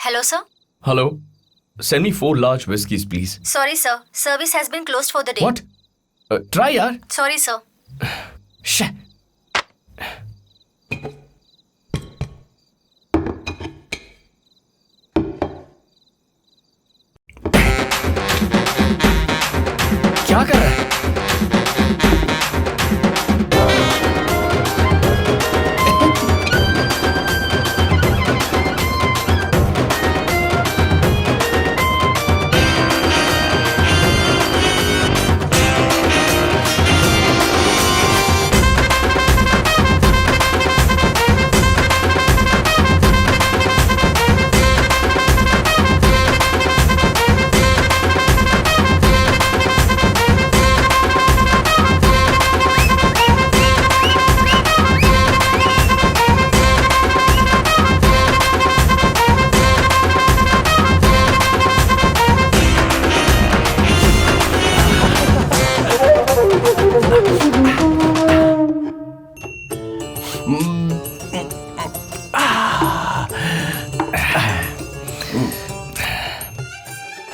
Hello, sir. Hello. Send me 4 large whiskeys, please. Sorry, sir. Service has been closed for the day. What? Try, yaar. Sorry, sir. Shit. क्या कर रहा है?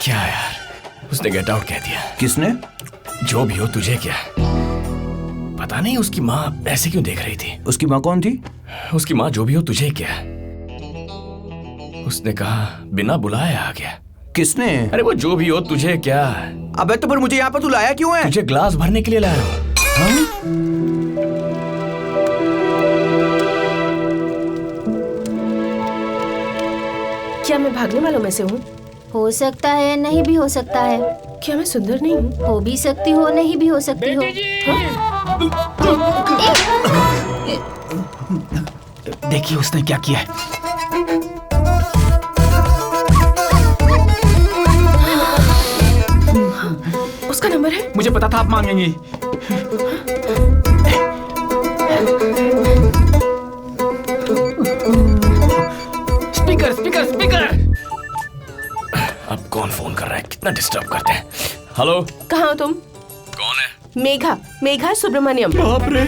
क्या यार, उसने get out कह दिया। किसने? जो भी हो, तुझे क्या? पता नहीं उसकी माँ ऐसे क्यों देख रही थी। उसकी माँ कौन थी? उसकी माँ जो भी हो, तुझे क्या? उसने कहा बिना बुलाए आ गया। किसने? अरे वो जो भी हो, तुझे क्या? अबे तो फिर मुझे यहाँ पर तू लाया क्यों है? तुझे ग्लास भरने के लिए लाया हूँ। क्या मैं भागने वालों में से हूँ? हो सकता है, नहीं भी हो सकता है। क्या मैं सुंदर नहीं हूँ? हो भी सकती हो, नहीं भी हो सकती हो। देखिए उसने क्या किया है। उसका नंबर है? मुझे पता था आप मांगेंगी। Speaker speaker speaker. अब कौन फोन कर रहा है? कितना डिस्टर्ब करते हैं। हेलो, कहाँ हो तुम? कौन है? मेघा सुब्रमण्यम। बाप रे,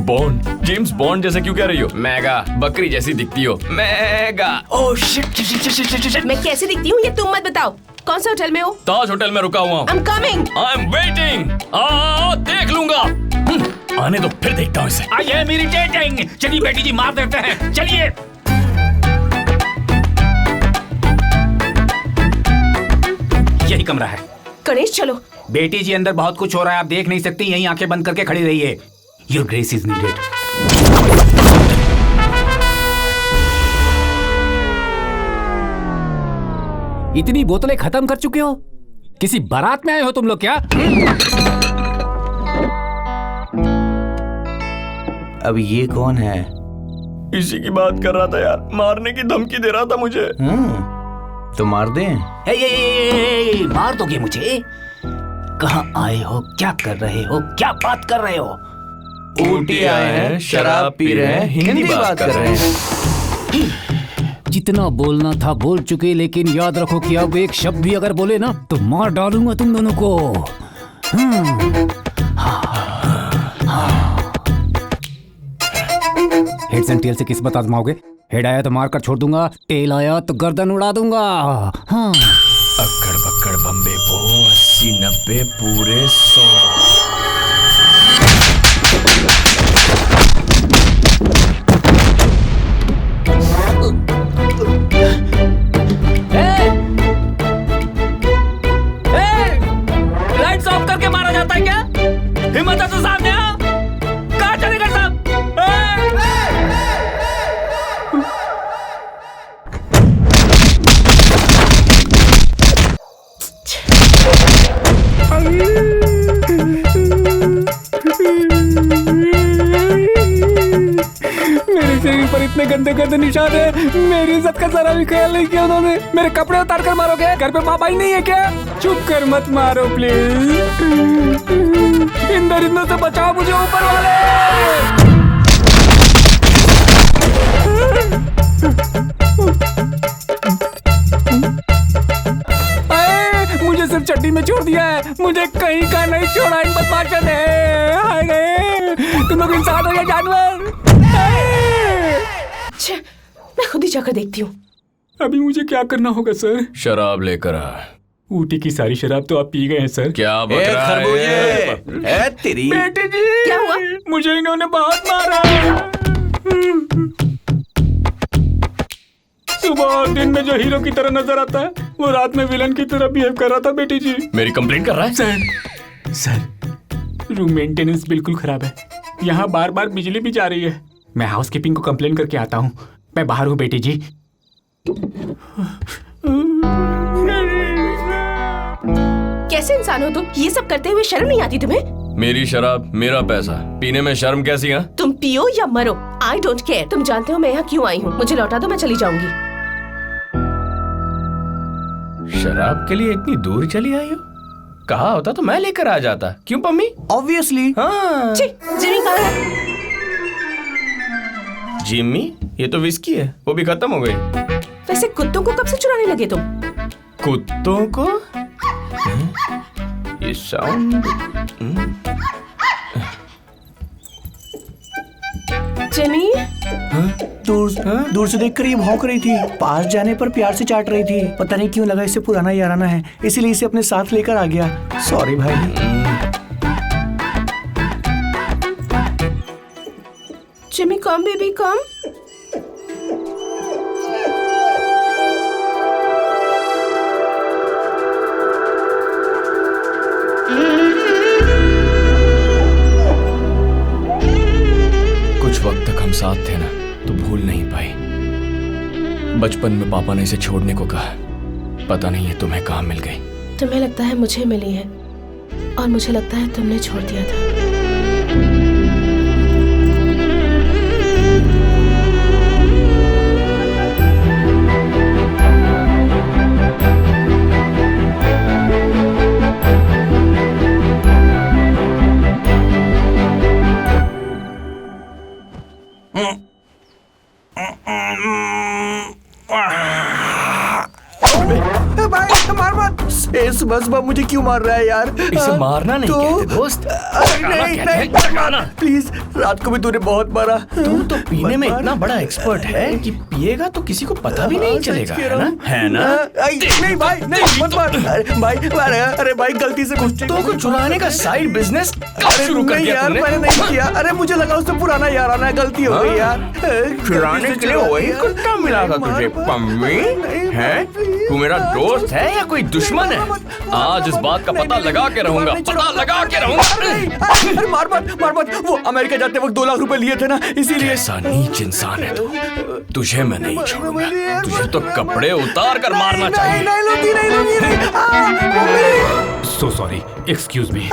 बॉन्ड, जेम्स बॉन्ड जैसे क्यों कह रही हो? मेगा, बकरी जैसी दिखती हो। मेगा। Oh shit. मैं कैसे दिखती हूँ ये तुम मत बताओ। कौन से होटल में हो? ताज होटल में रुका हुआ हूँ। I'm coming. I'm waiting. देख लूंगा। आने दो, फिर देखता हूँ इसे। I am irritating. चलिए बेटी जी, मार देते हैं। चलिए। यही कमरा है। गणेश चलो। बेटी जी, अंदर बहुत कुछ हो रहा है, आप देख नहीं सकती। यहीं आंखें बंद करके खड़ी रहिए। Your grace is needed. इतनी बोतलें खत्म कर चुके हो? किसी बारात में आए हो तुम लोग क्या? अब ये कौन है? इसी की बात कर रहा था यार, मारने की धमकी दे रहा था मुझे। तो मार दें। मार दोगे मुझे? कहाँ आए हो, क्या कर रहे हो, क्या बात कर रहे हो? ऊटी आए हैं, शराब पी रहे हैं, हिंदी बात कर रहे हैं। जितना बोलना था बोल चुके, लेकिन याद रखो कि अब एक शब्द भी अगर बोले ना तो मार डालूंगा तुम दोनों को। हेड्स एंड टेल से किस बात आजमाओगे? हेड आया तो मार कर छोड़ दूंगा, टेल आया तो गर्दन उड़ा दूंगा। हाँ। अक्कड़ बक्कड़ बम्बे बो, 80 90 पूरे 100। लाइट्स ऑफ करके मारा जाता है क्या? हिम्मत है तो सामने आओ। कहाँ चले गए सब? मेरे शरीर पर इतने गंदे गंदे निशान है, मेरी इज्जत का जरा भी ख्याल नहीं किया उन्होंने। मेरे कपड़े उतार कर मारोगे? घर पे माँ भाई नहीं है क्या? चुप कर मत मारो प्लीज। इन दरिंदों से बचाओ मुझे ऊपर वाले। मुझे सिर्फ चड्डी में छोड़ दिया है, मुझे कहीं का नहीं छोड़ा इन बदमाशों ने। हाय रे, तुम लोग इंसान हो या जानवर? मैं खुद ही जाकर देखती हूँ। अभी मुझे क्या करना होगा सर? शराब लेकर आ। ऊटी की सारी शराब तो आप पी गए हैं सर। क्या बक ए रहा है? खरबूजे, ए तेरी। बेटे जी, क्या हुआ? मुझे इन्होंने बहुत मारा। सुबह और दिन में जो हीरो की तरह नजर आता है, वो रात में विलन की तरह बिहेव कर रहा था बेटी जी। मेरी कंप्लेंट कर रहा है? सर रूम मेंटेनेंस बिल्कुल खराब है। यहाँ बार बार बिजली भी जा रही है। मैं हाउसकीपिंग को कंप्लेन करके आता हूँ। मैं बाहर हूँ बेटी जी। कैसे इंसान हो तुम? ये सब करते हुए शर्म नहीं आती तुम्हें? मेरी शराब, मेरा पैसा, पीने में शर्म कैसी है? तुम पियो या मरो, आई डोंट केयर। तुम जानते हो मैं यहाँ क्यों आई हूँ? मुझे लौटा दो, मैं चली जाऊंगी। शराब के लिए इतनी दूर चली आई हो? कहा होता तो मैं लेकर आ जाता। क्यों पम्मी? ऑब्वियसली। हाँ। छी, जिमी कहाँ है? जिम्मी? ये तो विस्की है, वो भी खत्म हो गई। वैसे कुत्तों को कब से चुराने लगे तुम? कुत्तों को? ये साउंड। जिमी, दूर से देखकर ये भौंक रही थी। पास जाने पर प्यार से चाट रही थी। पता नहीं क्यों लगा इसे पुराना याराना है, इसीलिए इसे अपने साथ लेकर आ गया। सॉरी भाई। जिमी कम बेबी कम। कुछ वक्त तक हम साथ थे ना, तो भूल नहीं पाई। बचपन में पापा ने इसे छोड़ने को कहा। पता नहीं है तुम्हें कहाँ मिल गई। तुम्हें लगता है मुझे मिली है, और मुझे लगता है तुमने छोड़ दिया था। बस मुझे क्यों मार रहा है यार? इसे मारना नहीं कहते दोस्त। नहीं, प्लीज। रात को भी तूने बहुत मारा। तू तो पीने में इतना बड़ा एक्सपर्ट है कि पिएगा तो किसी को पता भी नहीं चलेगा, है ना? है ना? नहीं भाई, नहीं मत मार। अरे भाई गलती से कुत्तों को चुराने का साइड बिजनेस कब शुरू कर दिया यार? मैंने नहीं किया। अरे मुझे लगा उससे पुराना याराना है, गलती हो गई यार। चुराने के लिए वही कुत्ता मिला था तुझे पम्मी? है? तू मेरा दोस्त है या कोई दुश्मन है? आज इस बात का पता लगा के रहूंगा, पता लगा के रहूंगा। मार मत। वो अमेरिका जाते वक्त 2 लाख रुपए लिए थे ना, इसीलिए। ऐसा नीच इंसान है तू। तुझे मैं नहीं छोड़ूंगा। तुझे तो कपड़े उतार कर मारना चाहिए। So sorry, excuse me.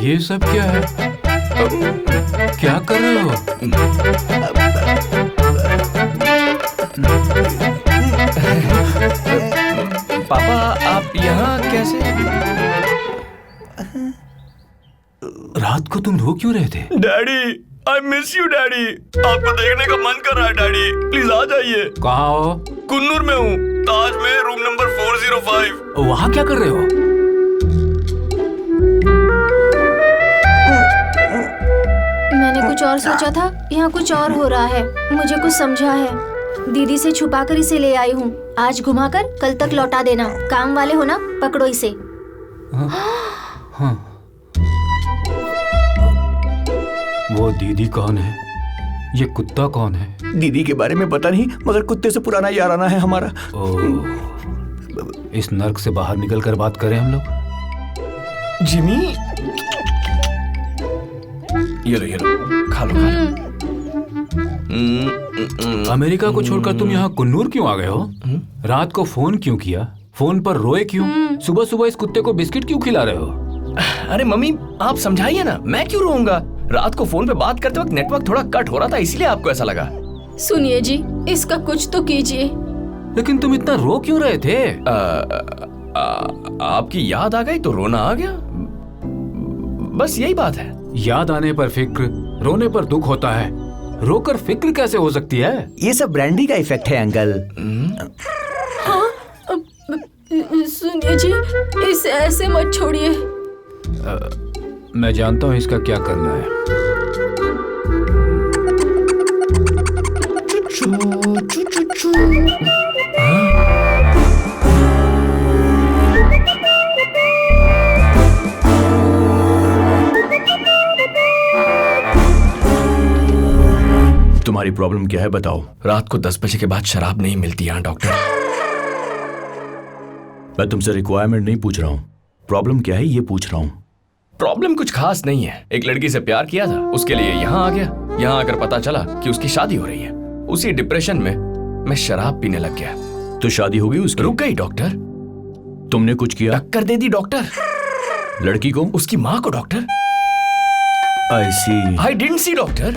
ये सब क्या है? क्या कर रहे हो? पापा आप यहाँ कैसे? रात को तुम रो क्यों रहे थे? Daddy, I miss you daddy. आपको देखने का मन कर रहा है डैडी, प्लीज आ जाइए। कहाँ हो? कुन्नूर में हूँ, ताज में, रूम नंबर 405। वहाँ क्या कर रहे हो? मैंने कुछ और सोचा था, यहाँ कुछ और हो रहा है। मुझे कुछ समझा है। दीदी से छुपाकर इसे ले आई हूँ। आज घुमाकर कल तक लौटा देना। काम वाले हो ना, पकड़ो इसे। हाँ। वो दीदी कौन है? ये कुत्ता कौन है? दीदी के बारे में पता नहीं, मगर कुत्ते से पुराना याराना है हमारा। ओह, इस नर्क से बाहर निकल कर बात करें हम लोग। जिमी, ये लो, खा लो। अमेरिका को छोड़कर तुम यहाँ कुन्नूर क्यों आ गए हो? रात को फोन क्यों किया? फोन पर रोए क्यों? सुबह सुबह इस कुत्ते को बिस्किट क्यों खिला रहे हो? अरे मम्मी, आप समझाइए ना, मैं क्यों रोऊंगा? रात को फोन पे बात करते वक्त नेटवर्क थोड़ा कट हो रहा था, इसलिए आपको ऐसा लगा। सुनिए जी, इसका कुछ तो कीजिए। लेकिन तुम इतना रो क्यों रहे थे? आपकी याद आ गई तो रोना आ गया, बस यही बात है। याद आने पर फिक्र, रोने पर दुख होता है। रोकर फिक्र कैसे हो सकती है? ये सब ब्रांडी का इफेक्ट है अंकल। सुनिए जी, इसे ऐसे मत छोड़िए। मैं जानता हूँ इसका क्या करना है। तुम्हारी प्रॉब्लम क्या है बताओ। रात को 10 बजे के बाद शराब नहीं मिलती यहाँ डॉक्टर। मैं तुमसे रिक्वायरमेंट नहीं पूछ रहा हूँ, प्रॉब्लम क्या है ये पूछ रहा हूँ। प्रॉब्लम कुछ खास नहीं है। एक लड़की से प्यार किया था, उसके लिए यहाँ आ गया। यहाँ आकर पता चला कि उसकी शादी हो रही है। उसी डिप्रेशन में मैं शराब पीने लग गया। तो शादी हो गई उसकी? रुक गई डॉक्टर। तुमने कुछ किया? टक्कर दे दी डॉक्टर। लड़की को? उसकी माँ को doctor. I see. I didn't see doctor.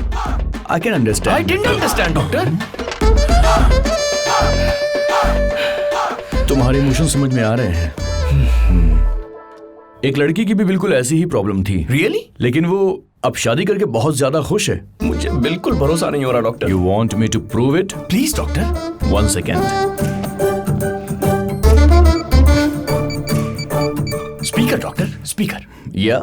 I can understand. I didn't understand doctor. तुम्हारे इमोशन समझ में आ रहे हैं। एक लड़की की भी बिल्कुल ऐसी ही प्रॉब्लम थी। Really? लेकिन वो अब शादी करके बहुत ज्यादा खुश है। मुझे बिल्कुल भरोसा नहीं हो रहा doctor. You want me to prove it? Please doctor. 1 second. Speaker doctor, speaker. Yeah.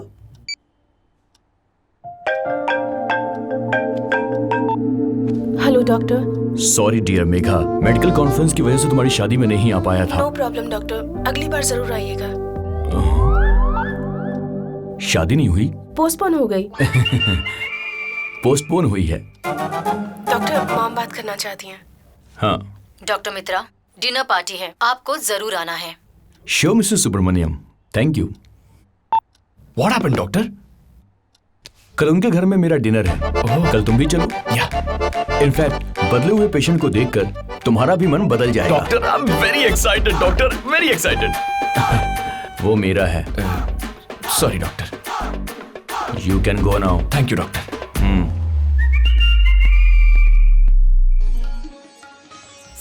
Hello doctor. Sorry dear Megha, medical conference की वजह से तुम्हारी शादी में नहीं आ पाया था। नो प्रॉब्लम डॉक्टर, अगली बार जरूर आइएगा। शादी नहीं हुई? पोस्टपोन हो गई। पोस्टपोन हुई है। डॉक्टर, मॉम बात करना चाहती हैं। हाँ। डॉक्टर मित्रा, डिनर पार्टी है, आपको जरूर आना है। Sure Mrs Subramaniam, thank you. What happened doctor? कल उनके घर में मेरा डिनर है। कल तुम भी चलो। इनफैक्ट बदले हुए पेशेंट को देखकर तुम्हारा भी मन बदल जाएगा। Doctor, I am very excited doctor, very excited. वो मेरा है। Sorry doctor. You can go now. Thank you doctor.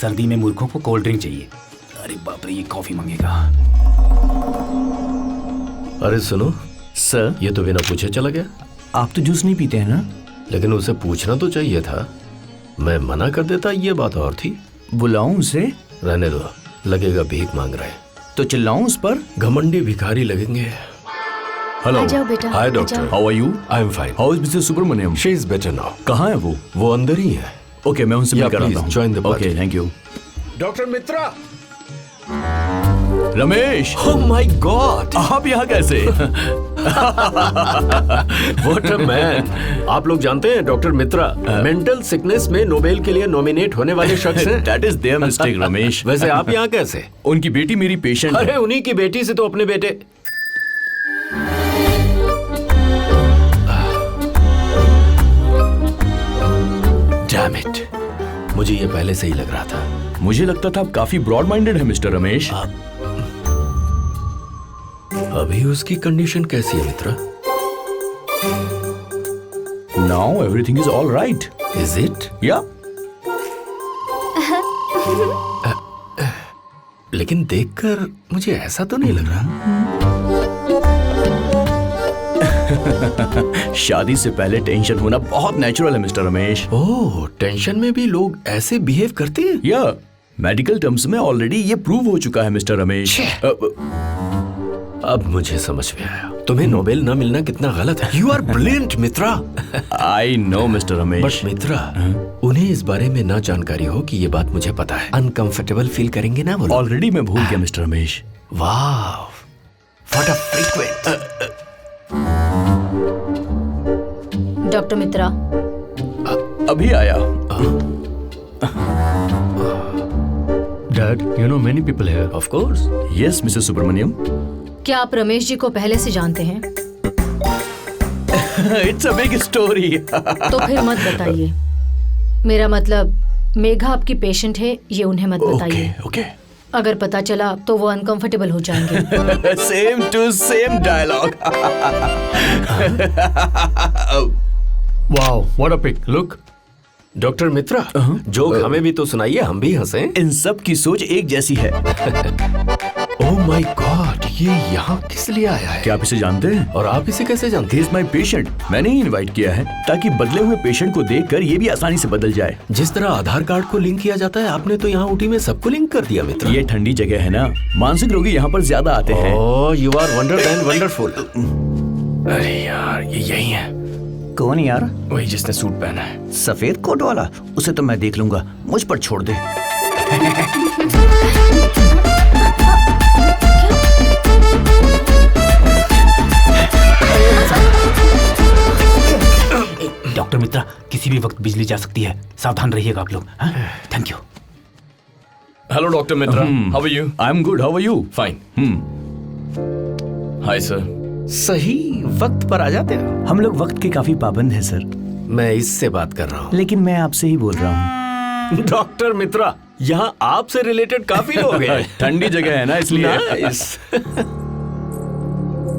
सर्दी में मूर्खों को कोल्ड ड्रिंक चाहिए। अरे बाप रे, ये कॉफी मांगेगा। अरे सुनो सर, ये तो बिना पूछे चला गया। आप तो जूस नहीं पीते हैं ना? लेकिन उसे पूछना तो चाहिए था। मैं मना कर देता, ये बात और थी। बुलाऊं उसे? रहने दो, लगेगा भीख मांग रहे। तो चिल्लाऊं उस पर? घमंडी भिखारी लगेंगे। हेलो। आ जाओ बेटा। हाय आ डॉक्टर। जाओ। How are you? I am fine. How is Mrs Subramaniam? She is better now. कहाँ है वो अंदर ही है। ओके, मैं उनसे Yeah, मिल कर please, आता हूँ। join the party. Okay, thank you. Doctor Mitra. Ramesh, oh my God, आप यहाँ कैसे? What a man. आप लोग जानते हैं डॉक्टर मित्रा मेंटल सिकनेस में नोबेल के लिए नॉमिनेट होने वाले शख्स हैं। That is their mistake, Ramesh. वैसे आप यहाँ कैसे? उनकी बेटी मेरी पेशेंट अरे है। उन्हीं की बेटी से तो अपने बेटे। Damn it, मुझे ये पहले से ही लग रहा था। मुझे लगता था आप काफी ब्रॉड माइंडेड है मिस्टर रमेश। अभी उसकी कंडीशन कैसी है Mitra? Now everything is all right. Is it? या लेकिन देखकर मुझे ऐसा तो नहीं लग रहा। शादी से पहले टेंशन होना बहुत नेचुरल है मिस्टर रमेश। ओह, टेंशन में भी लोग ऐसे बिहेव करते हैं? या मेडिकल टर्म्स में ऑलरेडी ये प्रूव हो चुका है मिस्टर रमेश। अब मुझे समझ में आया, तुम्हें नोबेल ना मिलना कितना गलत है। You are brilliant Mitra. I know mister Ramesh. But Mitra, उन्हें इस बारे में ना जानकारी हो कि ये बात मुझे पता है। अनकंफर्टेबल फील करेंगे ना वो लोग? ऑलरेडी मैं भूल गया मिस्टर रमेश। वाह, what a frequent. Doctor Mitra, अभी आया। Dad, you know many people here. Of course. Yes Mrs Subramaniam. क्या आप रमेश जी को पहले से जानते हैं? It's a big story. तो फिर मत बताइए। मेरा मतलब मेघा आपकी पेशेंट है, ये उन्हें मत बताइए। ओके। अगर पता चला तो वो अनकंफर्टेबल हो जाएंगे। Same to same dialogue. Wow, what a pic. Look doctor Mitra, joke हमें भी तो सुनाइए, हम भी हंसें। इन सब की सोच एक जैसी है। ओह माय गॉड, ये यहाँ किस लिए आया है? क्या आप इसे जानते हैं? और आप इसे कैसे जानते He is my patient। मैंने ही इनवाइट किया है ताकि बदले हुए पेशेंट को देखकर ये भी आसानी से बदल जाए। हैं? जिस तरह आधार कार्ड को लिंक किया जाता है, आपने तो यहाँ ऊटी में सबको लिंक कर दिया मित्र। ये ठंडी जगह है ना, मानसिक रोगी यहाँ पर ज्यादा आते हैं। Oh, you are wonder and wonderful. अरे यार, ये यही है। कौन यार? वही जिसने सूट पहना है। सफेद कोट वाला? उसे तो मैं देख लूंगा, मुझ पर छोड़ दे। डॉक्टर मित्रा, किसी भी वक्त बिजली जा सकती है, सावधान रहिएगा आप लोग। Thank you. Hello doctor Mitra, how are you? I am good, how are you? Fine. Hi sir. सही वक्त पर आ जाते हो। हम लोग वक्त के काफी पाबंद हैं सर। मैं इससे बात कर रहा हूँ। लेकिन मैं आपसे ही बोल रहा हूँ। डॉक्टर मित्रा, यहाँ आपसे रिलेटेड काफी लोग हैं। ठंडी जगह है ना, इसलिए। Nice.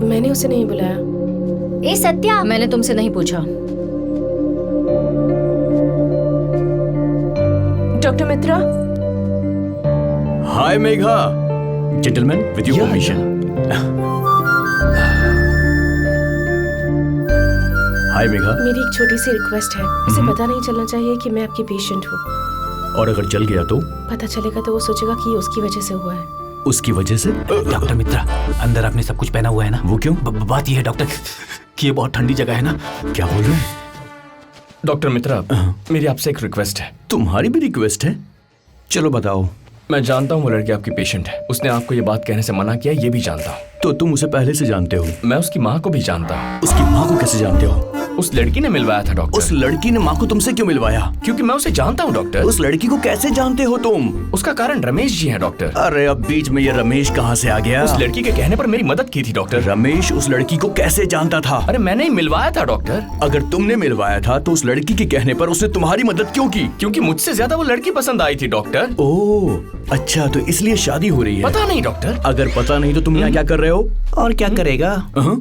मैंने उसे नहीं बुलाया। ए सत्या, मैंने तुमसे नहीं पूछा। Doctor Mitra. Hi Megha. Gentleman with your permission. Hi Megha. मेरी एक छोटी सी रिक्वेस्ट है। उसे पता नहीं चलना चाहिए कि मैं आपकी पेशेंट हूँ। और अगर चल गया तो? पता चलेगा तो वो सोचेगा कि ये उसकी वजह से हुआ है। उसकी वजह से? डॉक्टर मित्रा, अंदर आपने सब कुछ पहना हुआ है ना? वो क्यों? बात ये है डॉक्टर कि ये बहुत ठंडी जगह है ना। क्या बोल रहे हैं? डॉक्टर मित्रा, मेरी आपसे एक रिक्वेस्ट है। तुम्हारी भी रिक्वेस्ट है? चलो बताओ। मैं जानता हूँ वो लड़की आपकी पेशेंट है। उसने आपको ये बात कहने से मना किया, ये भी जानता हूँ। तो तुम उसे पहले से जानते हो? मैं उसकी माँ को भी जानता हूँ। उसकी माँ को कैसे जानते हो? उस लड़की ने मिलवाया था डॉक्टर। उस लड़की ने माँ को तुमसे क्यों मिलवाया? क्योंकि मैं उसे जानता हूँ डॉक्टर। उस लड़की को कैसे जानते हो तुम? उसका कारण रमेश जी हैं डॉक्टर। अरे अब बीच में ये रमेश कहाँ से आ गया? उस लड़की के कहने पर मेरी मदद की थी डॉक्टर। रमेश उस लड़की को कैसे जानता था? अरे मैंने ही मिलवाया था डॉक्टर। अगर तुमने मिलवाया था तो उस लड़की के कहने पर उसने तुम्हारी मदद क्यों की? क्योंकि मुझसे ज्यादा वो लड़की पसंद आई थी डॉक्टर। ओह अच्छा, तो इसलिए शादी हो रही है? पता नहीं डॉक्टर। अगर पता नहीं तो तुम यहाँ क्या कर रहे हो? और क्या करेगा?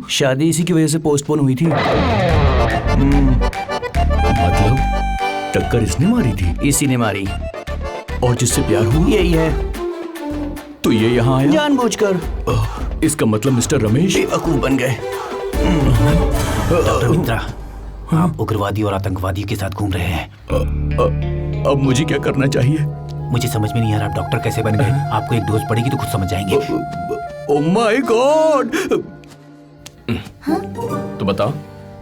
शादी इसी की वजह से पोस्टपोन हुई थी। मतलब टक्कर इसने मारी थी? इसी ने मारी। और जिससे प्यार हुआ यही है। तो ये यहाँ आया जानबूझकर। इसका मतलब मिस्टर रमेश बेवकूफ बन गए। डॉक्टर मित्रा, आप उग्रवादी और आतंकवादी के साथ घूम रहे हैं। अब मुझे क्या करना चाहिए? मुझे समझ में नहीं आ रहा आप डॉक्टर कैसे बन गए। आपको एक डोज पड़ेगी तो खुद समझ जाएंगे। Oh my God. तो बताओ,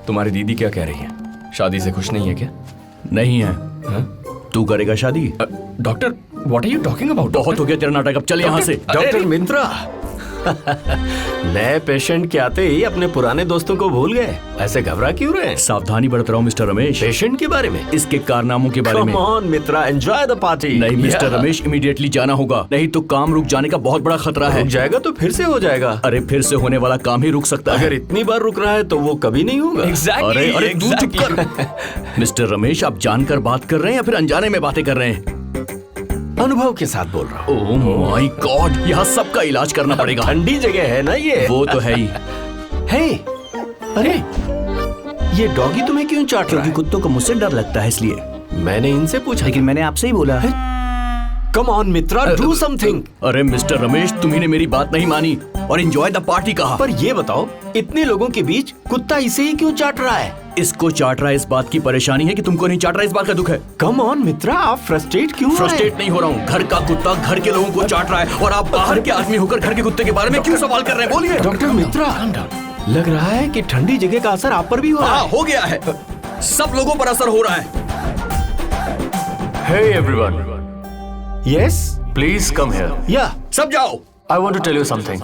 तुम्हारी दीदी क्या कह रही है? शादी से खुश नहीं है क्या? नहीं है। तू करेगा शादी? Doctor, what are you talking about? बहुत हो गया तेरा नाटक, अब चल यहाँ से। डॉक्टर मित्रा, नए पेशेंट के आते ही अपने पुराने दोस्तों को भूल गए। ऐसे घबरा क्यों रहे हैं? सावधानी बरत रहा हूँ मिस्टर रमेश। पेशेंट के बारे में? इसके कारनामों के बारे में। Come on, Mitra, enjoy the party. नहीं मिस्टर रमेश, इमीडिएटली जाना होगा, नहीं तो काम रुक जाने का बहुत बड़ा खतरा है। रुक जाएगा तो फिर से हो जाएगा। अरे फिर से होने वाला काम ही रुक सकता है। अगर इतनी बार रुक रहा है तो वो कभी नहीं होगा। अरे अरे तू चुप कर। मिस्टर रमेश, आप जानकर बात कर रहे हैं या फिर अनजाने में बातें कर रहे हैं? अनुभव के साथ बोल रहा हूँ। ओह माय गॉड, यहाँ सबका इलाज करना पड़ेगा। ठंडी जगह है ना ये। वो तो है ही। हे, अरे ये डॉगी तुम्हें क्यों चाट रहा क्योंकि है? कुत्तों को मुझसे डर लगता है इसलिए। मैंने इनसे पूछा। लेकिन मैंने आपसे ही बोला है। Come on Mitra, do something. अरे मिस्टर रमेश, तुम्ही ने मेरी बात नहीं मानी और एंजॉय द पार्टी कहा। पर ये बताओ, इतने लोगों के बीच कुत्ता इसे ही क्यों चाट रहा है? इसको चाट रहा है इस बात की परेशानी है कि तुमको नहीं चाट रहा, इस बात का दुख है। कम ऑन मित्रा, आप फ्रस्ट्रेट क्यों हो रहे हैं? फ्रस्ट्रेट नहीं हो रहा हूँ। घर का कुत्ता घर के लोगों को चाट रहा है और आप बाहर के आदमी होकर घर के कुत्ते के बारे में क्यों सवाल कर रहे हैं? बोलिए। डॉक्टर मित्रा, लग रहा है कि ठंडी जगह का असर आप पर भी हो रहा है। हो गया है, सब लोगों पर असर हो रहा है। Hey everyone, yes, please come here. या सब जाओ। I want to tell you something.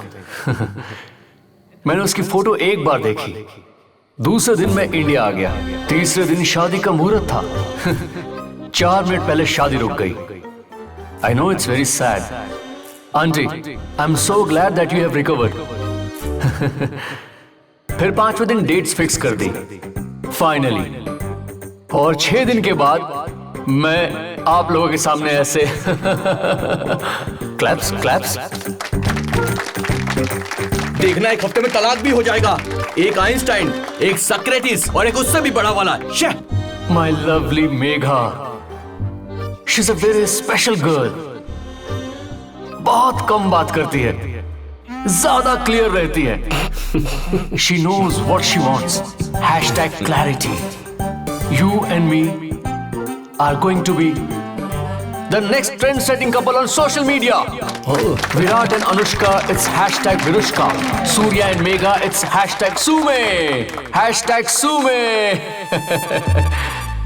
मैंने उसकी फोटो एक बार देखी, दूसरे दिन मैं इंडिया आ गया, तीसरे दिन शादी का मुहूर्त था। 4 मिनट पहले शादी रुक गई। I know it's very sad. Auntie, I'm so glad that you have recovered. फिर 5वें दिन डेट्स फिक्स कर दी फाइनली, और 6 दिन के बाद मैं आप लोगों के सामने ऐसे क्लैप्स क्लैप्स। देखना, एक हफ्ते में तलाक भी हो जाएगा। एक आइंस्टाइन, एक सक्रेटिस और एक उससे भी बड़ा वाला। My lovely Megha, she's a very special girl. बहुत कम बात करती है, ज्यादा क्लियर रहती है। She knows what she wants. #clarity. You and me are going to be the next trend-setting couple on social media. Virat and Anushka, it's hashtag Virushka. Surya and Megha, it's hashtag Sume. Hashtag Sume.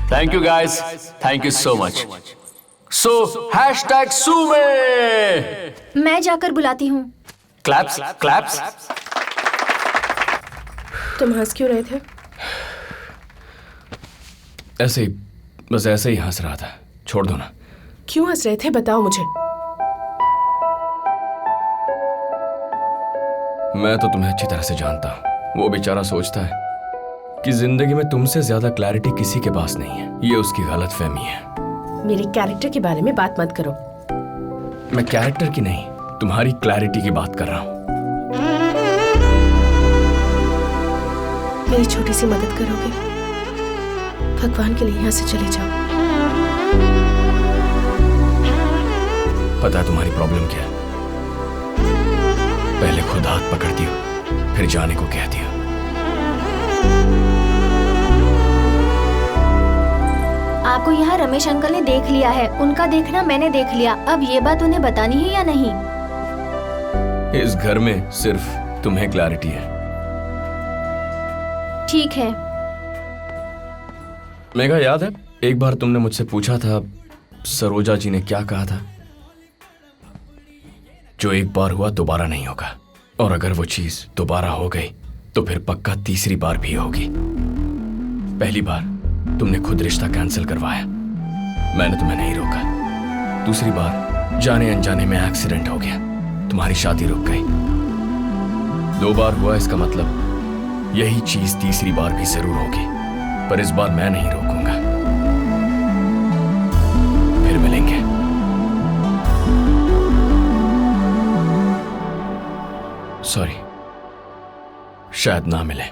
Thank you guys. Thank you so much. So, hashtag Sume. मैं जाकर बुलाती हूँ। Claps, claps. तुम हंस क्यों रहे थे? ऐसे ही, बस ऐसे ही हंस रहा था। छोड़ दो ना। क्यों हंस रहे थे बताओ मुझे। मैं तो तुम्हें अच्छी तरह से जानता हूँ। वो बेचारा सोचता है कि जिंदगी में तुमसे ज्यादा क्लैरिटी किसी के पास नहीं है। ये उसकी गलतफहमी है। मेरे कैरेक्टर के बारे में बात मत करो। मैं कैरेक्टर की नहीं, तुम्हारी क्लैरिटी की बात कर रहा हूँ। मेरी छोटी सी मदद करोगे? भगवान के लिए यहाँ से चले जाओ। पता है तुम्हारी प्रॉब्लम क्या है? पहले खुद हाथ पकड़ती हो, फिर जाने को कहती हो। आपको यहाँ रमेश अंकल ने देख लिया है, उनका देखना मैंने देख लिया। अब ये बात उन्हें बतानी है या नहीं? इस घर में सिर्फ तुम्हें क्लैरिटी है। ठीक है। मेघा, याद है एक बार तुमने मुझसे पूछा था सरोजा जी ने क्या कहा था? जो एक बार हुआ दोबारा नहीं होगा, और अगर वो चीज दोबारा हो गई तो फिर पक्का तीसरी बार भी होगी। पहली बार तुमने खुद रिश्ता कैंसिल करवाया, मैंने तुम्हें नहीं रोका। दूसरी बार जाने अनजाने में एक्सीडेंट हो गया, तुम्हारी शादी रुक गई। 2 बार हुआ, इसका मतलब यही चीज तीसरी बार भी जरूर होगी, पर इस बार मैं नहीं रोकूंगा। फिर मिलेंगे। सॉरी, शायद ना मिले।